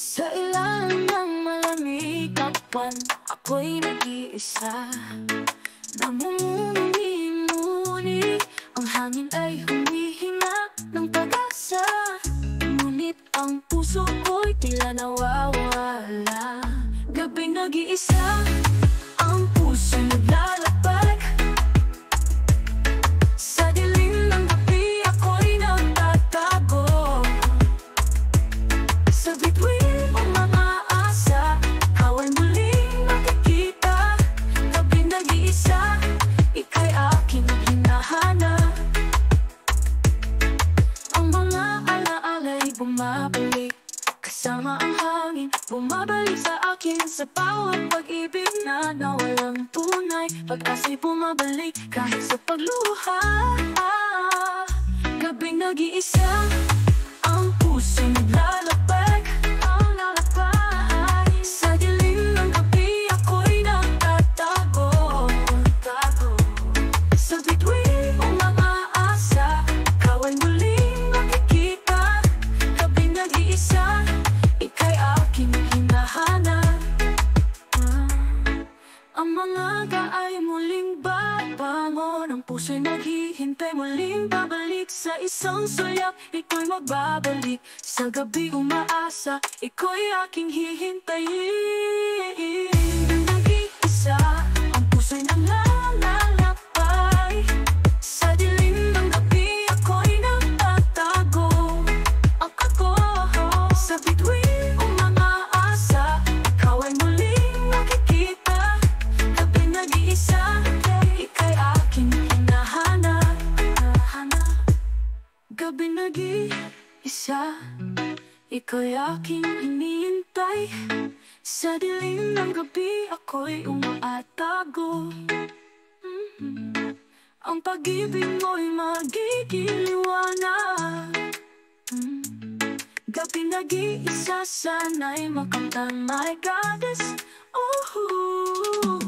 Sa ilalim ng malamig na buwan, ako'y nag-iisa. Namumuni-muni, ang hangin ay humihinga ng pag-asa. Ngunit ang puso ko'y tila nawawala. Gabing nag-iisa, ang puso naglalakbay. Sa dilim ng gabi, ako'y nagtatago. Sa bituin ng mga asa, ikaw ay muling nakikita. Gabing nag-iisa, ika'y aking hinahanap. Ang mga alaala'y bumabalik, kasama ang hangin, bumabalik sa akin. Sa bawat pag-ibig na nawalang tunay, pag-asa'y bumabalik kahit sa pagluha. Gabing nag-iisa, ang puso'y naglalakbay. Sa dilim ng gabi, ako'y nagtatago. Sa bituin ng mga asa, ikaw ay muling makikita. Gabing nag-iisa, ika'y aking hinahanap. Ang mga gaay muling babangon, ang puso'y naghihintay, muling babalik sa isang sulyak. Ika'y magbabalik sa gabi umaasa, ika'y aking hihintayin. Nag-iisa, ang puso'y nangangalakbay. Sa dilim ng gabi, ako'y nagtatago. Ako sa bituin ng mga asa, ikaw ay muling makikita. Gabing nag-iisa, ika'y aking hinahanap. Gabing nag-iisa, ika'y aking hinihintay. Sa dilim ng gabi, ako'y umaatago. Ang pag-ibig mo'y magiging liwanag. Gabing nag-iisa, sana'y makamtan, my goddess. Oh,